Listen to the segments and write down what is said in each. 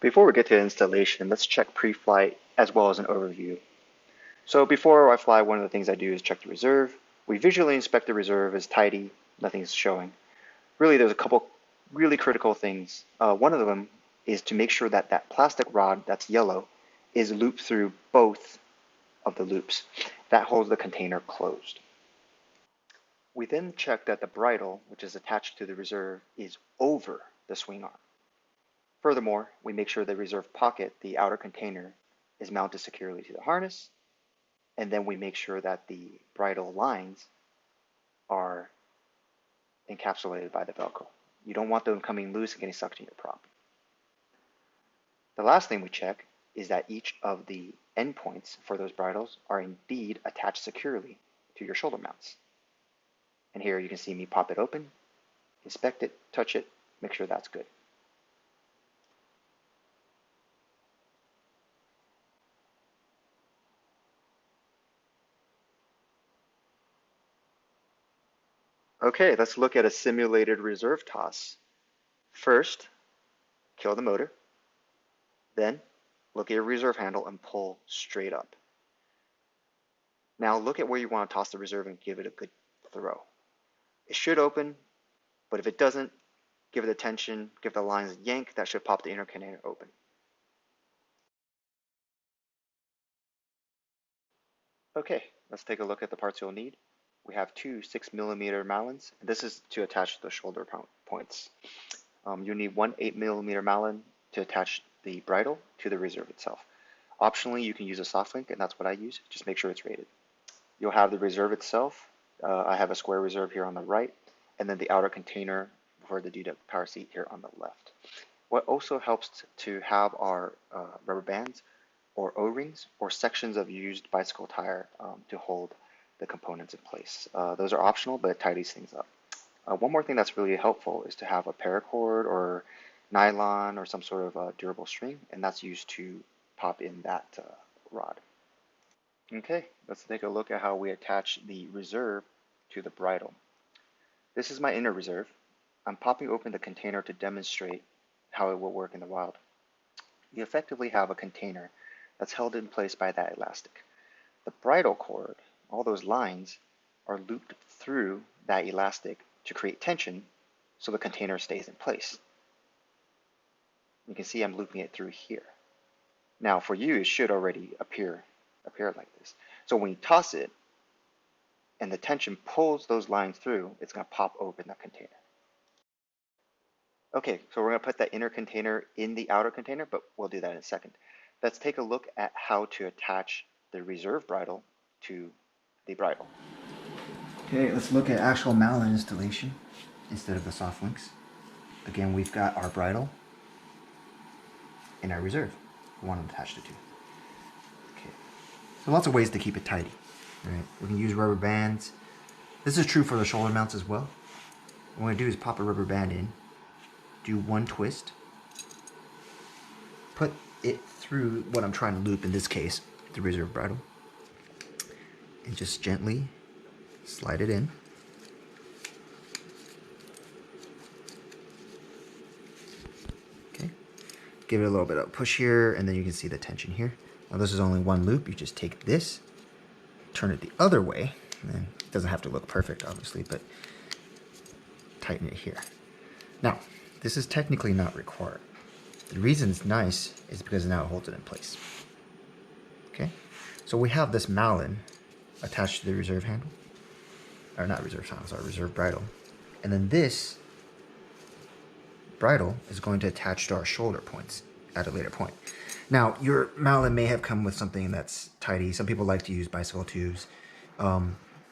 Before we get to installation, let's check pre-flight as well as an overview. So before I fly, one of the things I do is check the reserve. We visually inspect the reserve as tidy, nothing's showing. Really, there's a couple really critical things. One of them is to make sure that that plastic rod that's yellow is looped through both of the loops. That holds the container closed. We then check that the bridle, which is attached to the reserve, is over the swing arm. Furthermore, we make sure the reserve pocket, the outer container, is mounted securely to the harness, and then we make sure that the bridle lines are encapsulated by the Velcro. You don't want them coming loose and getting sucked in your prop. The last thing we check is that each of the endpoints for those bridles are indeed attached securely to your shoulder mounts. And here you can see me pop it open, inspect it, touch it, make sure that's good. Okay, let's look at a simulated reserve toss. First, kill the motor. Then, look at your reserve handle and pull straight up. Now look at where you want to toss the reserve and give it a good throw. It should open, but if it doesn't, give it a tension, give the lines a yank, that should pop the inner container open. Okay, let's take a look at the parts you'll need. We have two 6mm Mallins, and this is to attach the shoulder points. You need one 8mm Malin to attach the bridle to the reserve itself. Optionally, you can use a soft link, and that's what I use. Just make sure it's rated. You'll have the reserve itself. I have a square reserve here on the right, and then the outer container for the Dudek Powerseat here on the left. What also helps to have are rubber bands or O-rings or sections of used bicycle tire to hold the components in place. Those are optional, but it tidies things up. One more thing that's really helpful is to have a paracord or nylon or some sort of durable string, and that's used to pop in that rod. Okay, let's take a look at how we attach the reserve to the bridle. This is my inner reserve. I'm popping open the container to demonstrate how it will work in the wild. You effectively have a container that's held in place by that elastic. The bridle cord, all those lines, are looped through that elastic to create tension so the container stays in place. You can see I'm looping it through here. Now for you, it should already appear like this. So when you toss it and the tension pulls those lines through, it's going to pop open the container. Okay, so we're going to put that inner container in the outer container, but we'll do that in a second. Let's take a look at how to attach the reserve bridle to the bridle. Okay, let's look at actual Malin installation instead of the soft links. Again, we've got our bridle and our reserve. We want to attach the two. Okay, so lots of ways to keep it tidy. Right? We can use rubber bands. This is true for the shoulder mounts as well. What I'm going to do is pop a rubber band in, do one twist, put it through what I'm trying to loop, in this case, the reserve bridle, and just gently slide it in. Okay, give it a little bit of a push here, and then you can see the tension here. Now this is only one loop. You just take this, turn it the other way, and then it doesn't have to look perfect, obviously, but tighten it here. Now, this is technically not required. The reason it's nice is because now it holds it in place. Okay, so we have this Malin attached to the reserve handle, or not reserve handle, sorry, reserve bridle. And then this bridle is going to attach to our shoulder points at a later point. Now, your Malin may have come with something that's tidy. Some people like to use bicycle tubes. I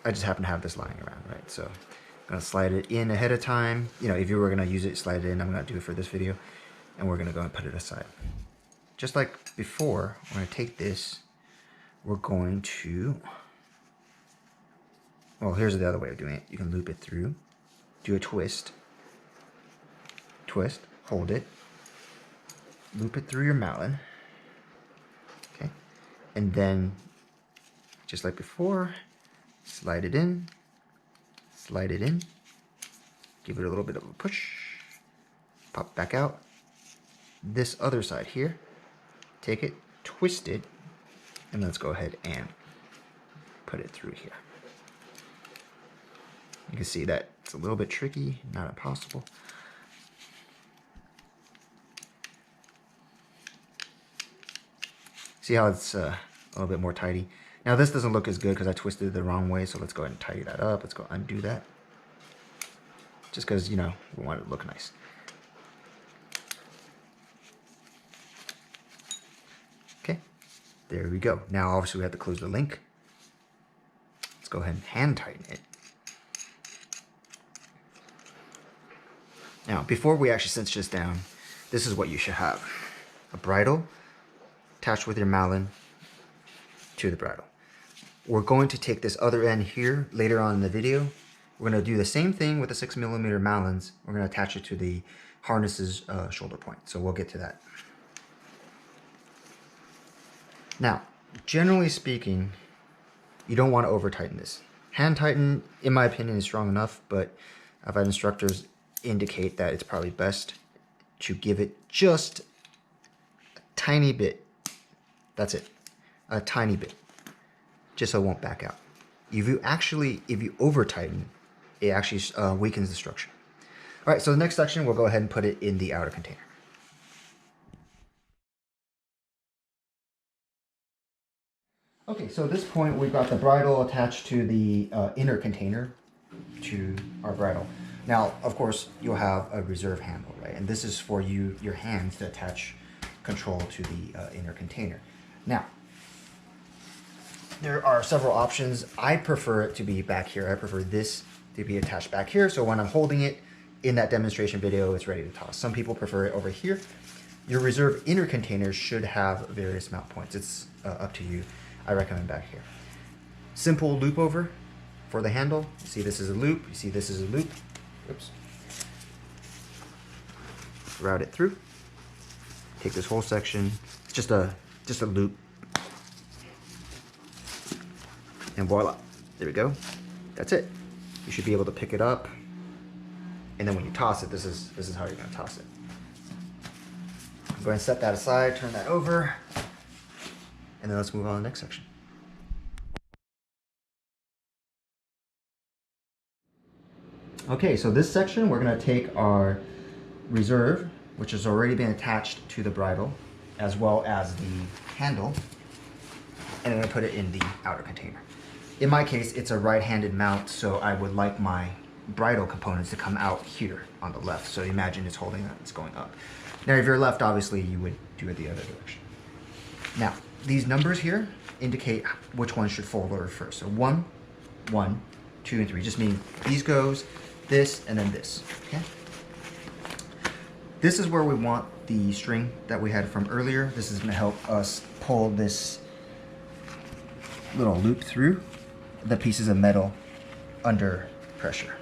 just happen to have this lying around, right? So I'm gonna slide it in ahead of time. You know, if you were gonna use it, slide it in. I'm gonna do it for this video, and we're gonna go and put it aside. Just like before, we're gonna take this, we're going to, well, here's the other way of doing it. You can loop it through, do a twist, hold it, loop it through your Malin, okay, and then, just like before, slide it in, give it a little bit of a push, pop back out, this other side here, take it, twist it, and let's go ahead and put it through here. You can see that it's a little bit tricky, not impossible. See how it's a little bit more tidy. Now this doesn't look as good because I twisted it the wrong way, so let's go ahead and tidy that up. Let's go undo that. Just because, you know, we want it to look nice. Okay, there we go. Now obviously we have to close the link. Let's go ahead and hand tighten it. Now, before we actually cinch this down, this is what you should have. A bridle attached with your mallet to the bridle. We're going to take this other end here later on in the video. We're going to do the same thing with the 6mm mallets. We're going to attach it to the harness's shoulder point. So we'll get to that. Now, generally speaking, you don't want to over tighten this. Hand tighten, in my opinion, is strong enough, but I've had instructors indicate that it's probably best to give it just a tiny bit. That's it, a tiny bit, just so it won't back out. If you over tighten, it actually weakens the structure. All right, so the next section, we'll go ahead and put it in the outer container. Okay, so at this point, we've got the bridle attached to the inner container to our bridle. Now, of course, you'll have a reserve handle, right? And this is for your hands to attach control to the inner container. Now, there are several options. I prefer it to be back here. I prefer this to be attached back here, so when I'm holding it in that demonstration video, it's ready to toss. Some people prefer it over here. Your reserve inner container should have various mount points. It's up to you. I recommend back here. Simple loop over for the handle. You see this is a loop. You see this is a loop. Oops. Route it through. Take this whole section. It's just a loop. And voila. There we go. That's it. You should be able to pick it up. And then when you toss it, this is how you're going to toss it. Go ahead and set that aside, turn that over, and then let's move on to the next section. Okay, so this section, we're going to take our reserve, which has already been attached to the bridle, as well as the handle, and I'm going to put it in the outer container. In my case, it's a right-handed mount, so I would like my bridle components to come out here on the left. So imagine it's holding that, it's going up. Now, if you're left, obviously, you would do it the other direction. Now, these numbers here indicate which one should fold over first. So 1, 1, 2, and 3. Just mean these goes, this, and then this, okay? This is where we want the string that we had from earlier. This is gonna help us pull this little loop through the pieces of metal under pressure.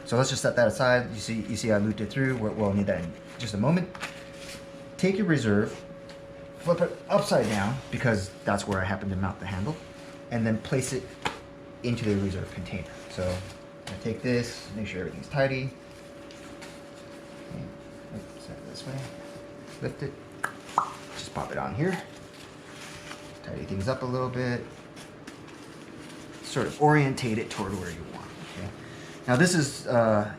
So let's just set that aside. You see I looped it through. We'll need that in just a moment. Take your reserve, flip it upside down because that's where I happen to mount the handle, and then place it into the reserve container. So I take this, make sure everything's tidy. Set it this way, lift it, just pop it on here, tidy things up a little bit, sort of orientate it toward where you want. Okay. Now this is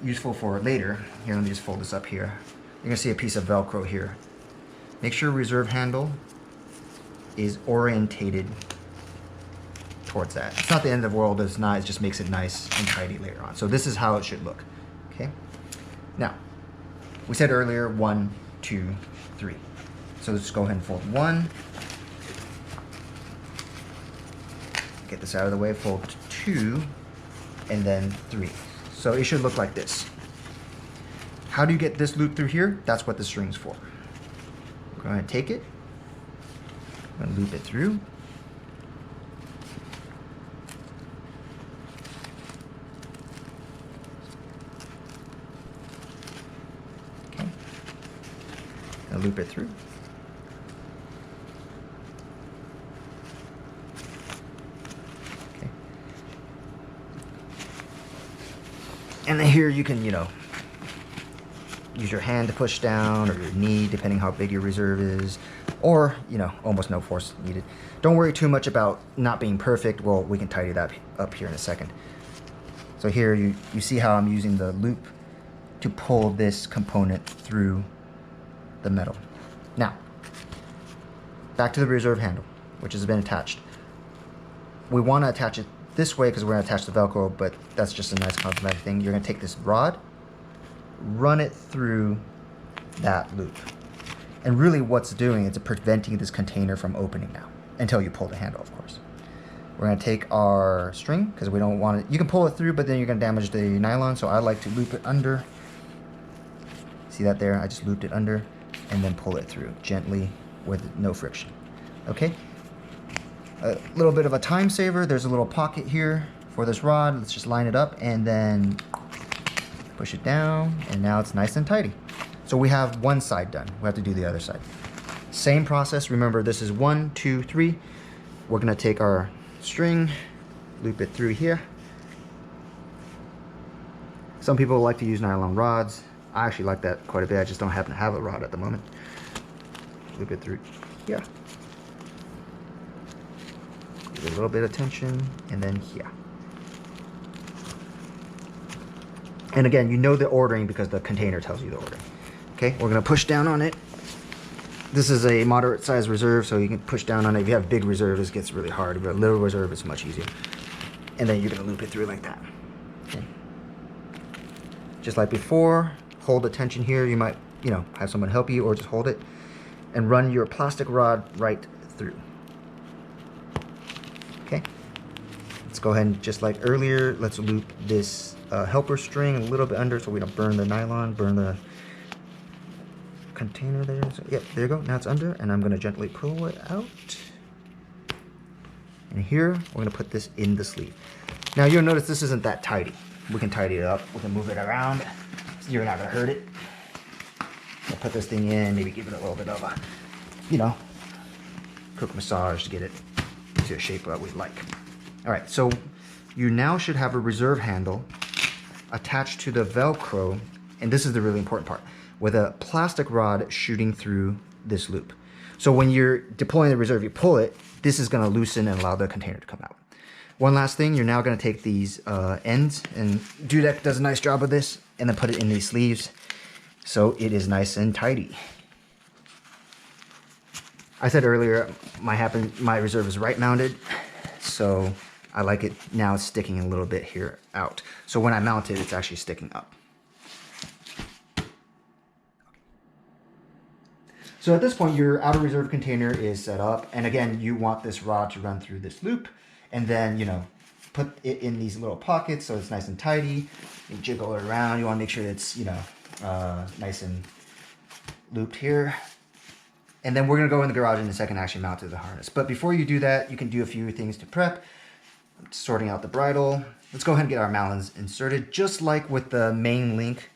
useful for later. Here, let me just fold this up here. You're gonna see a piece of Velcro here. Make sure reserve handle is orientated towards that. It's not the end of the world, it's not, it just makes it nice and tidy later on. So this is how it should look, okay? Now, we said earlier 1, 2, 3. So let's go ahead and fold 1. Get this out of the way, fold 2, and then 3. So it should look like this. How do you get this loop through here? That's what the string's for. Go ahead and take it, and loop it through. Okay. And loop it through. Okay. And then here you can, use your hand to push down, or your knee, depending how big your reserve is, or, you know, almost no force needed. Don't worry too much about not being perfect. Well, we can tidy that up here in a second. So here you see how I'm using the loop to pull this component through the metal. Now, back to the reserve handle, which has been attached. We want to attach it this way because we're going to attach the Velcro, but that's just a nice cosmetic thing. You're going to take this rod, run it through that loop. And really what's doing is preventing this container from opening now, until you pull the handle, of course. We're going to take our string, because we don't want it. You can pull it through, but then you're going to damage the nylon, so I like to loop it under. See that there? I just looped it under, and then pull it through gently with no friction. Okay? A little bit of a time saver. There's a little pocket here for this rod. Let's just line it up and then push it down, and now it's nice and tidy. So we have one side done. We have to do the other side. Same process. Remember, this is 1, 2, 3. We're gonna take our string, loop it through here. Some people like to use nylon rods. I actually like that quite a bit. I just don't happen to have a rod at the moment. Loop it through here. Give it a little bit of tension, and then here. And again, you know the ordering because the container tells you the ordering. Okay, we're gonna push down on it. This is a moderate size reserve, so you can push down on it. If you have big reserve, this gets really hard, but a little reserve is much easier. And then you're gonna loop it through like that. Okay. Just like before, hold the tension here. You might, you know, have someone help you or just hold it and run your plastic rod right through. Okay. Let's go ahead and just like earlier, let's loop this helper string a little bit under so we don't burn the nylon, burn the container there. So, yep, there you go. Now it's under, and I'm going to gently pull it out. And here, we're going to put this in the sleeve. Now you'll notice this isn't that tidy. We can tidy it up. We can move it around. So you're not going to hurt it. We'll put this thing in, maybe give it a little bit of a, you know, quick massage to get it to a shape that we like. All right, so you now should have a reserve handle attached to the Velcro, and this is the really important part, with a plastic rod shooting through this loop. So when you're deploying the reserve, you pull it, this is gonna loosen and allow the container to come out. One last thing, you're now gonna take these ends, and Dudek does a nice job of this, and then put it in these sleeves so it is nice and tidy. I said earlier, my reserve is right mounted, so I like it now it's sticking a little bit here out. So when I mount it, it's actually sticking up. So at this point, your outer reserve container is set up. And again, you want this rod to run through this loop and then, you know, put it in these little pockets so it's nice and tidy. You jiggle it around. You want to make sure it's, you know, nice and looped here. And then we're going to go in the garage in a second and actually mount to the harness. But before you do that, you can do a few things to prep. Sorting out the bridle. Let's go ahead and get our Malins inserted. Just like with the main link,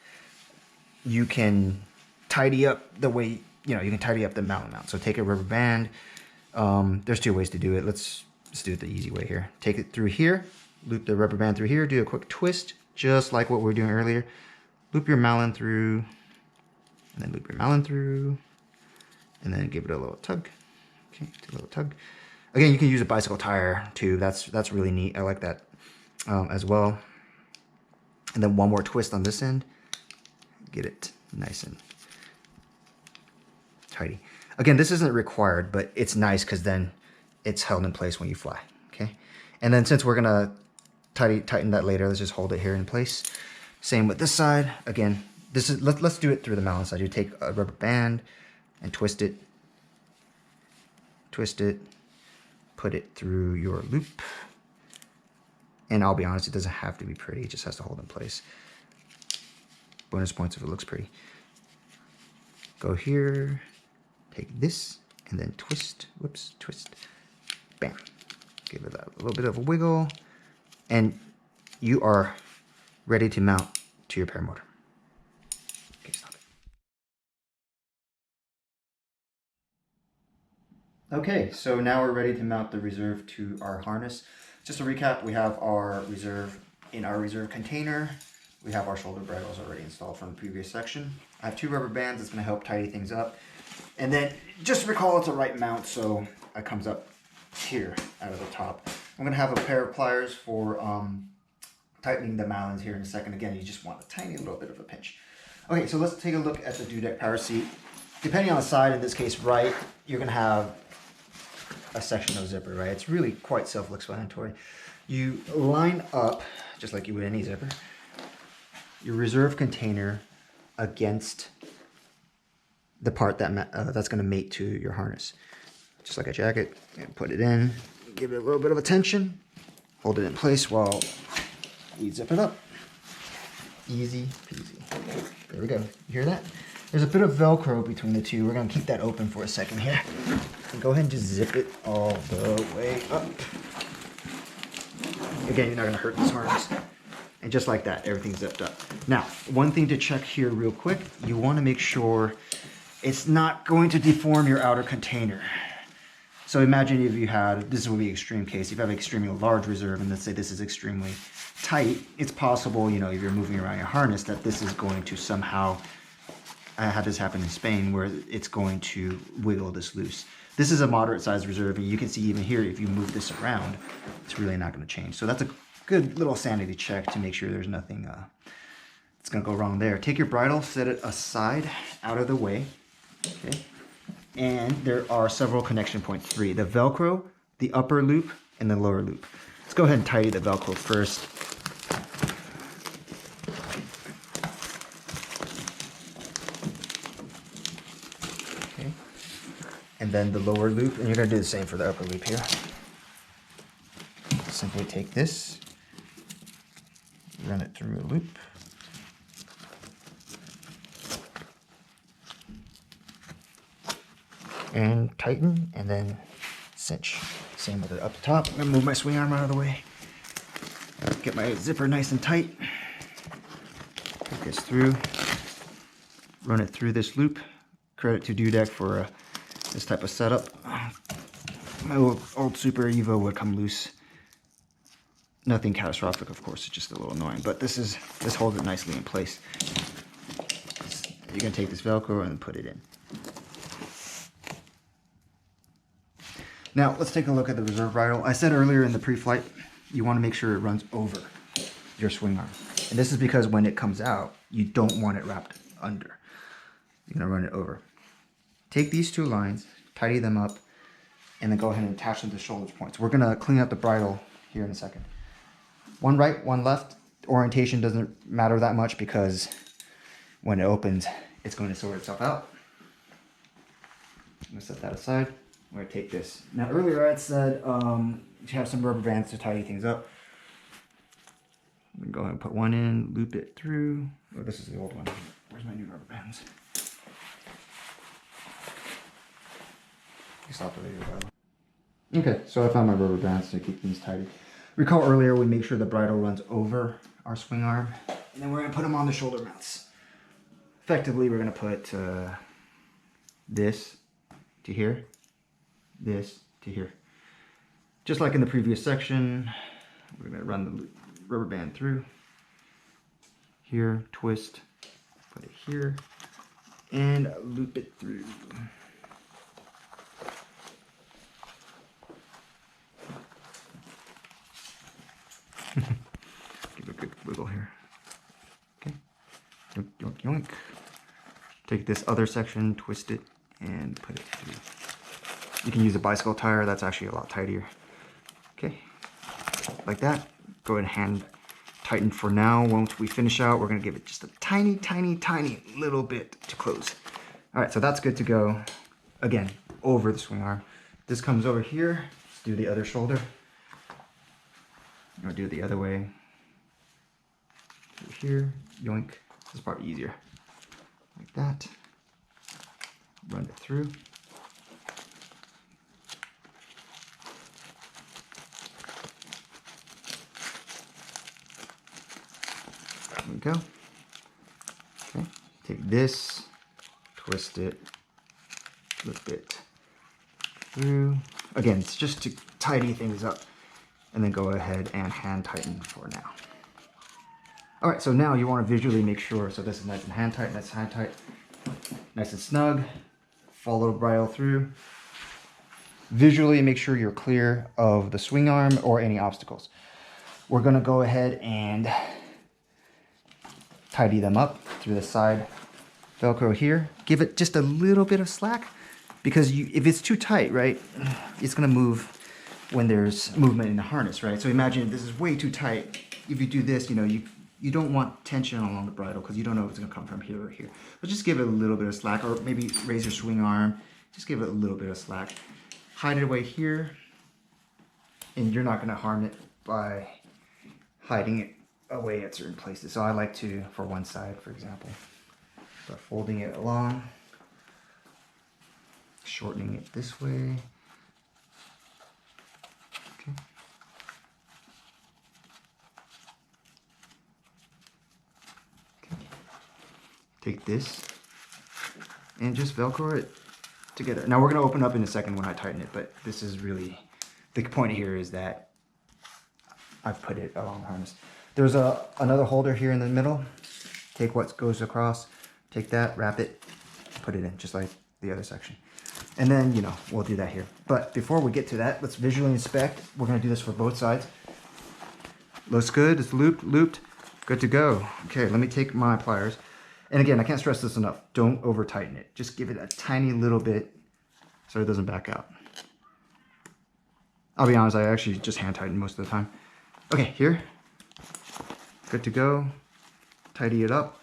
you can tidy up the way, you know, you can tidy up the Malin mount. So take a rubber band. There's two ways to do it. Let's do it the easy way here. Take it through here, loop the rubber band through here, do a quick twist, just like what we were doing earlier. Loop your Malin through, and then loop your Malin through, and then give it a little tug. Okay, a little tug. Again, you can use a bicycle tire too. That's really neat. I like that as well. And then one more twist on this end. Get it nice and tidy. Again, this isn't required, but it's nice because then it's held in place when you fly. Okay. And then since we're gonna tighten that later, let's just hold it here in place. Same with this side. Again, this is let's do it through the Malin side. You take a rubber band and twist it. Twist it. Put it through your loop. And I'll be honest, it doesn't have to be pretty. It just has to hold in place. Bonus points if it looks pretty. Go here, take this, and then twist. Whoops, twist. Bam. Give it a little bit of a wiggle. And you are ready to mount to your paramotor. Okay, stop it. Okay, so now we're ready to mount the reserve to our harness. Just to recap, we have our reserve in our reserve container. we have our shoulder bridles already installed from the previous section. I have 2 rubber bands that's going to help tidy things up. And then just recall it's a right mount, so it comes up here out of the top. I'm going to have a pair of pliers for tightening the malins here in a second. Again, you just want a tiny little bit of a pinch. Okay, so let's take a look at the Dudek Powerseat. Depending on the side, in this case right, you're going to have a section of zipper, right? It's really quite self-explanatory. You line up, just like you would any zipper, your reserve container against the part that that's going to mate to your harness. Just like a jacket, and put it in, give it a little bit of a tension, hold it in place while we zip it up. Easy peasy. There we go. You hear that? There's a bit of Velcro between the two. We're going to keep that open for a second here. And go ahead and just zip it all the way up. Again, you're not going to hurt this harness. And just like that, everything's zipped up. Now, one thing to check here real quick, you want to make sure it's not going to deform your outer container. So imagine if you had, this would be extreme case, if you have an extremely large reserve and let's say this is extremely tight, it's possible, you know, if you're moving around your harness that this is going to somehow, I had this happen in Spain where it's going to wiggle this loose. This is a moderate sized reserve and you can see even here, if you move this around, it's really not going to change. So that's a good little sanity check to make sure there's nothing that's going to go wrong there. Take your bridle, set it aside, out of the way. Okay. And there are several connection points, 3. The Velcro, the upper loop, and the lower loop. Let's go ahead and tidy the Velcro first. Okay. And then the lower loop, and you're going to do the same for the upper loop here. Simply take this, run it through a loop. And tighten, and then cinch. Same with it up the top. I'm gonna move my swing arm out of the way. Get my zipper nice and tight. Take this through. Run it through this loop. Credit to Dudek for this type of setup. My old Super Evo would come loose. Nothing catastrophic, of course. It's just a little annoying, but this holds it nicely in place. You're gonna take this Velcro and put it in. Now, let's take a look at the reserve bridle. I said earlier in the pre-flight, you want to make sure it runs over your swing arm. And this is because when it comes out, you don't want it wrapped under. You're going to run it over. Take these 2 lines, tidy them up, and then go ahead and attach them to shoulder points. We're going to clean up the bridle here in a second. One right, one left. Orientation doesn't matter that much because when it opens, it's going to sort itself out. I'm going to set that aside. I'm going to take this. Now earlier I said you have some rubber bands to tidy things up. I'm going to go ahead and put one in, loop it through. Oh, this is the old one. Where's my new rubber bands? Stop the video, by the way. Okay, so I found my rubber bands to keep things tidy. Recall earlier we make sure the bridle runs over our swing arm. And then we're going to put them on the shoulder mounts. Effectively, we're going to put this to here. This to here. Just like in the previous section, we're going to run the rubber band through. Here, twist, put it here, and loop it through. Give it a good wiggle here. Okay. Yoink, yoink, yoink. Take this other section, twist it, and put it through. You can use a bicycle tire, that's actually a lot tighter. Okay, like that. Go ahead and hand tighten for now. Once we finish out, we're gonna give it just a tiny, tiny, tiny little bit to close. All right, so that's good to go. Again, over the swing arm. This comes over here, let's do the other shoulder. I'm gonna do it the other way. Over here, yoink. This is probably easier. Like that. Run it through. There we go. Okay, take this, twist it, flip it through. Again, it's just to tidy things up. And then go ahead and hand tighten for now. All right, so now you want to visually make sure, so this is nice and hand tight, nice and snug. Follow the bridle through. Visually make sure you're clear of the swing arm or any obstacles. We're gonna go ahead and tidy them up through the side Velcro here. Give it just a little bit of slack because if it's too tight, right, it's gonna move when there's movement in the harness, right? So imagine if this is way too tight. If you do this, you don't want tension along the bridle because you don't know if it's gonna come from here or here. But just give it a little bit of slack, or maybe raise your swing arm. Just give it a little bit of slack. Hide it away here, and you're not gonna harm it by hiding it away at certain places. So I like to, for one side, for example, but folding it along, shortening it this way. Okay. Take this and just Velcro it together. Now we're gonna open up in a second when I tighten it, but this is really, the point here is that I've put it along the harness. There's another holder here in the middle. Take what goes across, take that, wrap it, put it in, just like the other section. And then, we'll do that here. But before we get to that, let's visually inspect. We're gonna do this for both sides. Looks good, it's looped, good to go. Okay, let me take my pliers. And again, I can't stress this enough. Don't over tighten it. Just give it a tiny little bit so it doesn't back out. I'll be honest, I actually just hand tighten most of the time. Okay, here, good to go. Tidy it up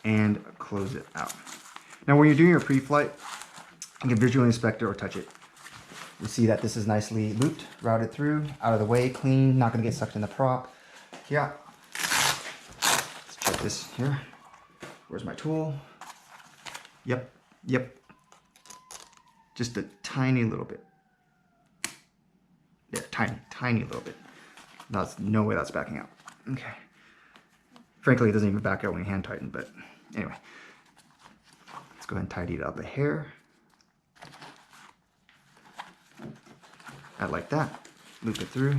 and close it out. Now when you're doing your pre-flight, you can visually inspect it or touch it. You see that this is nicely looped, routed through, out of the way, clean, not gonna get sucked in the prop. Yeah. Let's check this here. Where's my tool? Yep. Just a tiny little bit. Yeah, tiny little bit. That's no way that's backing out. Okay. Frankly, it doesn't even back out when you hand tighten, but anyway. Let's go ahead and tidy it up a hair. I like that. Loop it through.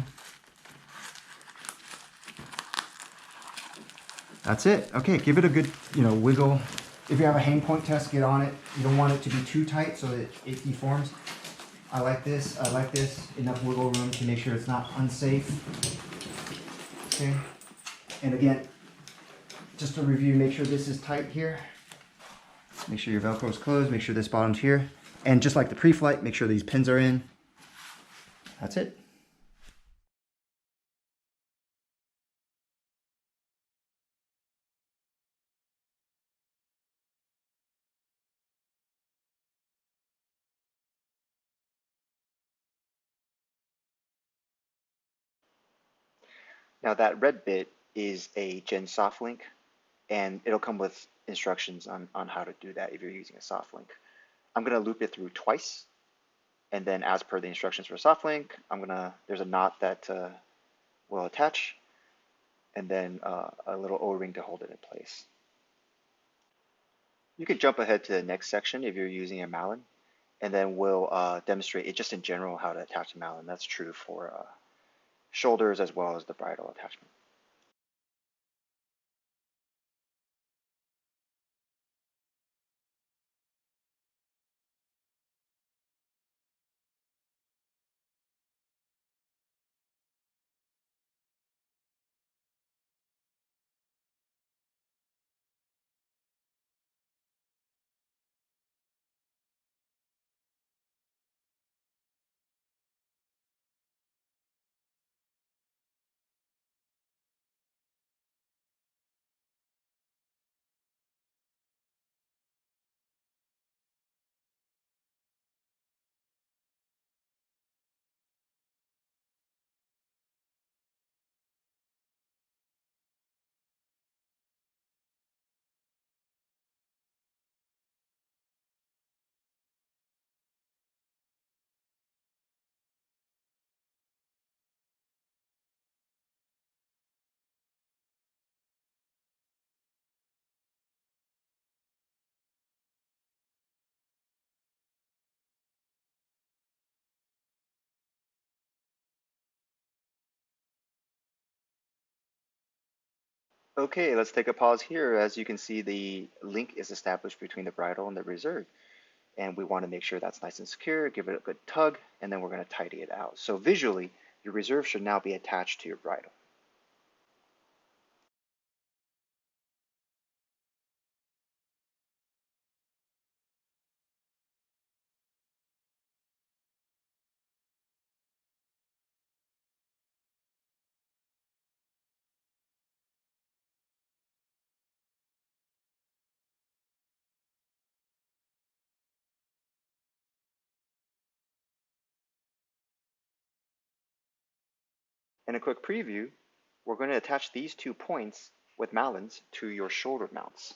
That's it. Okay, give it a good, wiggle. If you have a hang point test, get on it. You don't want it to be too tight so that it deforms. I like this. Enough wiggle room to make sure it's not unsafe. Okay. And again, just to review, make sure this is tight here. Make sure your Velcro is closed. Make sure this bottom's here. And just like the pre-flight, make sure these pins are in. That's it. Now that red bit is a Gen soft link, and it'll come with instructions on how to do that if you're using a soft link. I'm gonna loop it through twice, and then as per the instructions for soft link, there's a knot that will attach, and then a little O-ring to hold it in place. You could jump ahead to the next section if you're using a Malin, and then we'll demonstrate it just in general how to attach a Malin. That's true for shoulders as well as the bridle attachment. Okay, let's take a pause here. As you can see, the link is established between the bridle and the reserve. And we want to make sure that's nice and secure, give it a good tug, and then we're going to tidy it out. So visually, your reserve should now be attached to your bridle. In a quick preview, we're going to attach these 2 points with malins to your shoulder mounts.